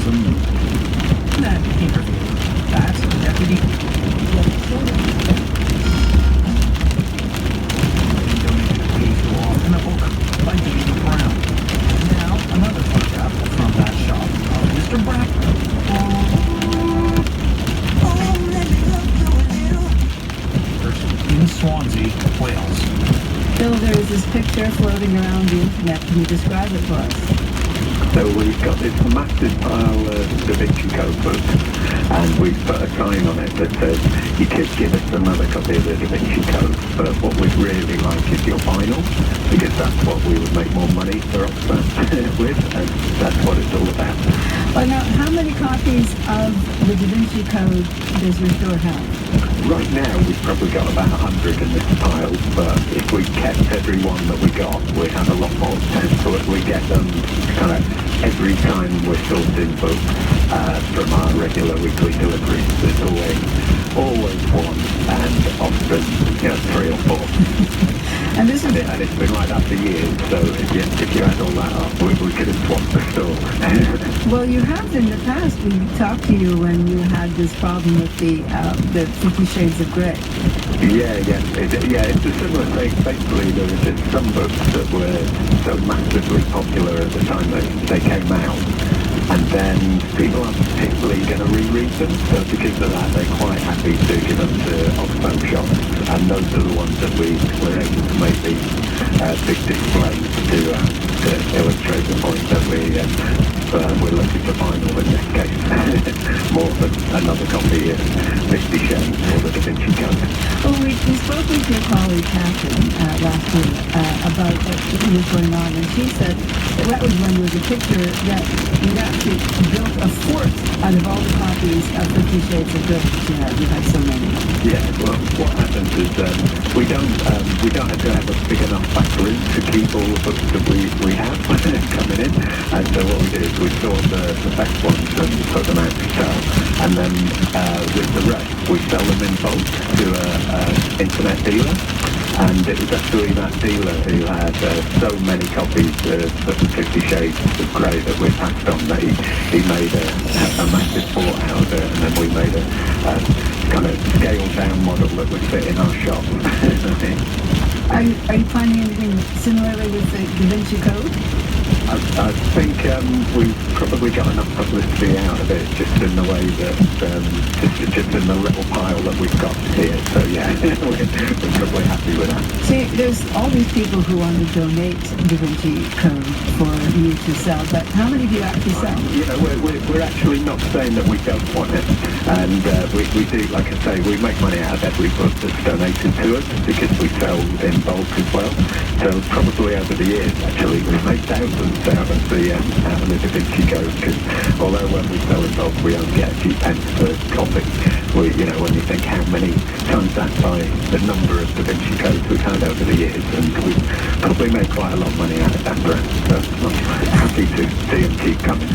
the moon. In that interview, Bass deputy donated a page to all in a book by David Brown. And now another photograph from that shop of Mr. Bracknell. In Swansea, Wales. Bill, there is this picture floating around the internet. Can you describe it for us? So we've got this massive pile of Da Vinci Code books, and we've put a sign on it that says, you could give us another copy of the Da Vinci Code, but what we'd really like is your vinyl, because that's what we would make more money for Oxfam with, and that's what it's all about. Well, now, how many copies of the Da Vinci Code does your store have? Right now, we've probably got about 100 in this pile, but if we kept every one that we got, we'd have a lot more. So if we get them kind of every time we're sorting books from our regular weekly deliveries, there's always one, and often, three or four. And this is And it's been like that for years, so if you add all that up, we could have swapped the store. well, you have in the past. We talked to you when you had this problem with the 50 Shades of Grey. It's a similar thing. Basically, there were just some books that were so massively popular at the time they came out, and then people aren't particularly going to reread them, so because of that, they're quite happy to give them to Oxfam shops, and those are the ones that we were able to make these big displays to illustrate the point that we're looking for vinyl in this case, more than another copy of 50 Shades or the Da Vinci Code. Well, we spoke with your colleague Catherine last week about what was going on, and she said that was when there was a picture that you'd actually built a fort out of all the copies of 50 Shades of Grey that you had. You had so many. Yeah, well, what happens is we don't have to have a big enough factory to keep all the books that we have coming in, and so what we do is we sort the best ones and put them out to sell, and then with the rest we sell them in bulk to an internet dealer. And it was actually that dealer who had so many copies of the 50 Shades of Grey that we passed on that he made a massive fort out of it, and then we made a kind of scaled down model that would fit in our shop. Are you finding anything similarly with the Da Vinci Code? I think we've probably got enough publicity out of it just in the way that, just in the little pile that we've got here. So yeah, we're probably happy with that. See, there's all these people who want to donate Da Vinci Code for you to sell, but how many do you actually sell? We're actually not saying that we don't want it, and we do, like I say, we make money out of every book that's donated to us because we sell in bulk as well. So probably over the years, actually, we've made thousands out of the Da Vinci Code, because although when we sell in bulk we only get a few pence per copy, when you think how many times that by the number of Da Vinci Codes we've had over the years, and we've probably made quite a lot of money out of that brand, so I'm happy to see them keep coming.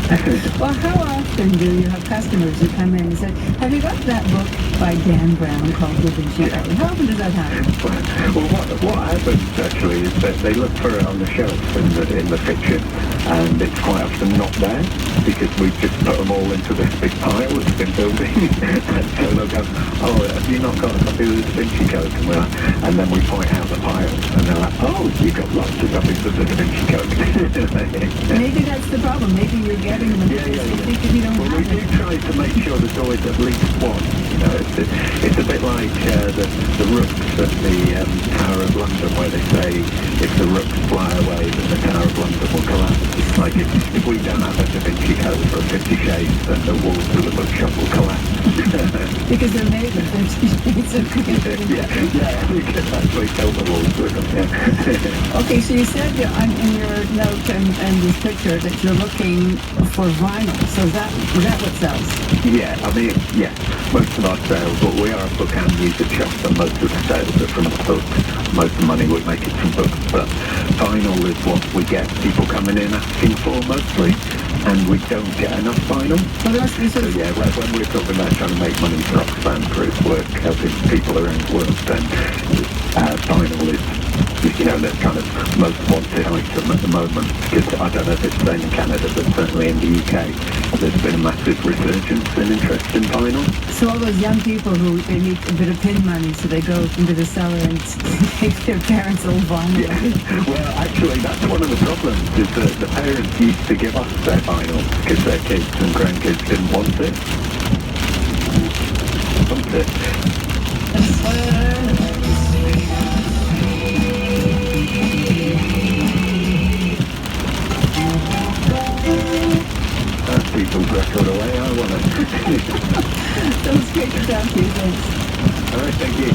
Well, how often do you have customers who come in and say, have you got that book by Dan Brown called Da Vinci Code? How often does that happen? Well, what happens actually is that they look for it on the shelf in the fiction, and it's quite often not there because we've just put them all into this big pile that's been building. And so they'll go, oh, have you not got a copy of the Da Vinci Code? And then we point out the pile, and they're like, oh, you've got lots of copies of the Da Vinci Code. Maybe that's the problem. Maybe you're getting them because you don't well, have we do try to make sure there's always at least one. It's a bit like the rooks at the Tower of London, where they say if the rooks fly away, then the Tower of London will collapse. It's like if we don't have a Da Vinci Code for 50 Shades, then the walls of the bookshop will collapse. because they're made of 50 Shades of Grey. We can actually tell the walls with them. Yeah. Okay, so you said in your note and this picture that you're looking for vinyl. So is that what sells? Yeah, most of our sales, but we are a book and music shop, and most of the sales are from books. Most of the money we make is from books, but vinyl is what we get people coming in asking for mostly, and we don't get enough vinyl. So yeah, when we're talking about trying to make money for Oxfam for its work, helping people around the world, then vinyl is the kind of most wanted item at the moment, because I don't know if it's the same in Canada, but certainly in the UK, there's been a massive resurgence in interest in vinyl. So all those young people who they need a bit of pin money, so they go into the cellar and take their parents' old vinyl. Well, actually, that's one of the problems, is that the parents used to give us their vinyl because their kids and grandkids didn't want it. That's people's record away, I want it. So it's great to talk to you, thanks. All right, thank you.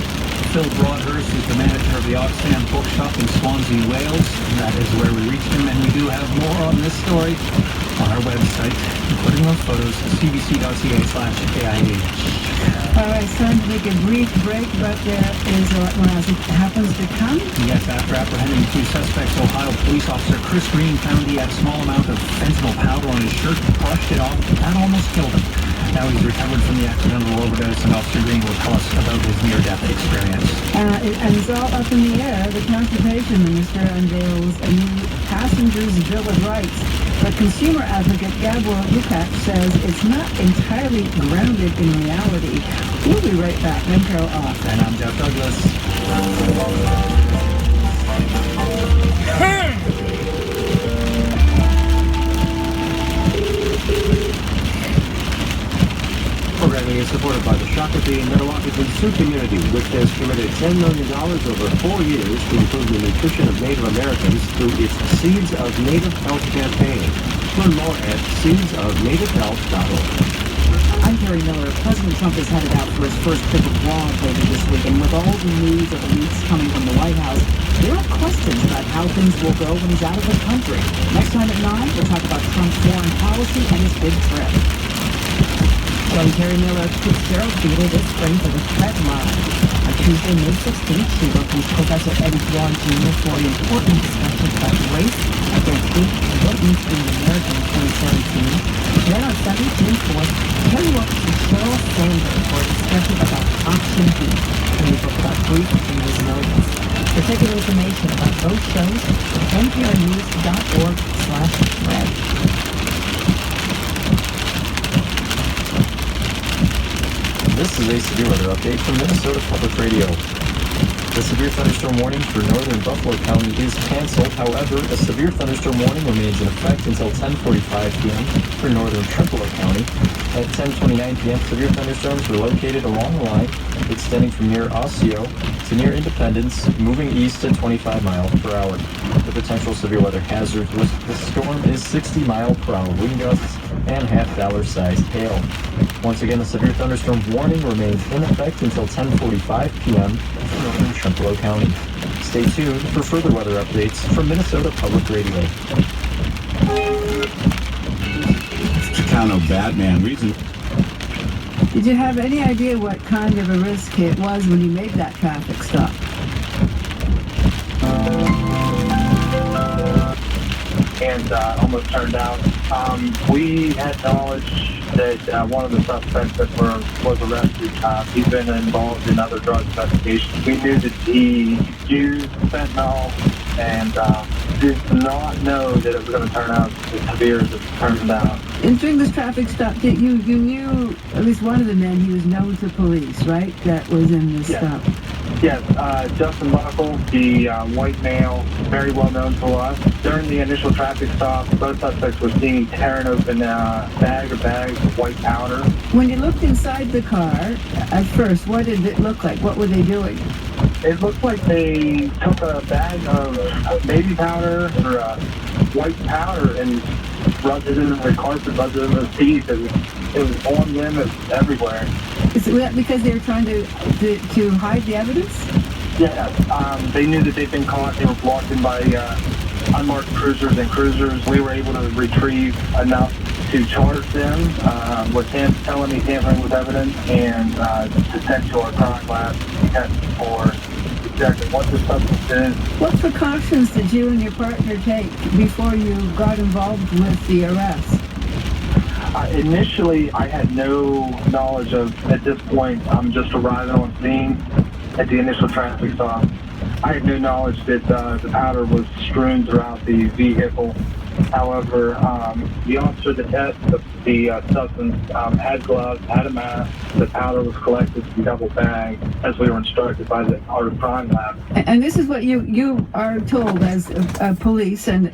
Phil Broadhurst is the manager of the Oxfam Bookshop in Swansea, Wales. That is where we reached him, and we do have more on this story on our website, including those photos, cbc.ca/KIH. All right, it's time to take a brief break, but there is a lot more as it happens to come. Yes, after apprehending two suspects, Ohio police officer Chris Green found he had a small amount of fentanyl powder on his shirt, brushed it off, and almost killed him. Now he's recovered from the accidental overdose, and Officer Green will tell us about his near-death experience. And it's all up in the air. The Transportation Minister unveils a new passenger's Bill of Rights. But consumer advocate Gabor Lukács says it's not entirely grounded in reality. We'll be right back. I'm Carol Off. And I'm Jeff Douglas. Programming is supported by the Shakopee Metallurgical Sioux community, which has committed $10 million over 4 years to improve the nutrition of Native Americans through its Seeds of Native Health campaign. Learn more at seedsofnativehealth.org. I'm Terry Miller. President Trump is headed out for his first trip abroad later this week, and with all the news of the leaks coming from the White House, there are questions about how things will go when he's out of the country. Next time at 9, we'll talk about Trump's foreign policy and his big trip. Join Terry Miller Fitzgerald Theater this spring for the Threat Live. On Tuesday, May 16th, she welcomes Professor Eddie Guan Jr. for an important discussion about race, identity, and what it means to be an American in 2017. Then on Sunday, June 4th, Terry welcomes Cheryl Sandberg for a discussion about Option B, a new book about grief and resilience. For ticket information about both shows, nprnews.org/thread. This is a severe weather update from Minnesota Public Radio. The severe thunderstorm warning for northern Buffalo County is canceled. However, a severe thunderstorm warning remains in effect until 10:45 p.m. for northern Trempealeau County. At 10:29 p.m., severe thunderstorms were located along the line extending from near Osseo to near Independence, moving east at 25 miles per hour. The potential severe weather hazard with the storm is 60 mile per hour wind gusts and half-dollar-sized hail. Once again, the severe thunderstorm warning remains in effect until 10:45 p.m. for northern Trempealeau County. Stay tuned for further weather updates from Minnesota Public Radio. Chicano Batman reason. Did you have any idea what kind of a risk it was when you made that traffic stop? And almost turned down. We had knowledge that one of the suspects that was arrested, he's been involved in other drug investigations. We knew that he used fentanyl and did not know that it was going to turn out as severe as it turned out. And during this traffic stop, you knew at least one of the men, he was known to police, right? That was in this stop. Yes, Justin Buckle, the white male, very well known to us. During the initial traffic stop, both suspects were seen tearing open bags of white powder. When you looked inside the car, at first, what did it look like? What were they doing? It looked like they took a bag of baby powder or white powder and rubbed it into the carpet, rubbed it into the seats. It was on them, it was everywhere. Is it because they were trying to hide the evidence? Yeah, they knew that they'd been caught. They were blocked in by unmarked cruisers and cruisers. We were able to retrieve enough to charge them with felony tampering with evidence and to send to our crime lab to test for exactly what the substance is. What precautions did you and your partner take before you got involved with the arrest? Initially, I had no knowledge of, at this point, I'm just arriving on scene at the initial traffic stop. I had no knowledge that the powder was strewn throughout the vehicle However, the officer that tested the substance had gloves, had a mask. The powder was collected in double bags as we were instructed by the art of crime lab. And this is what you are told as police, and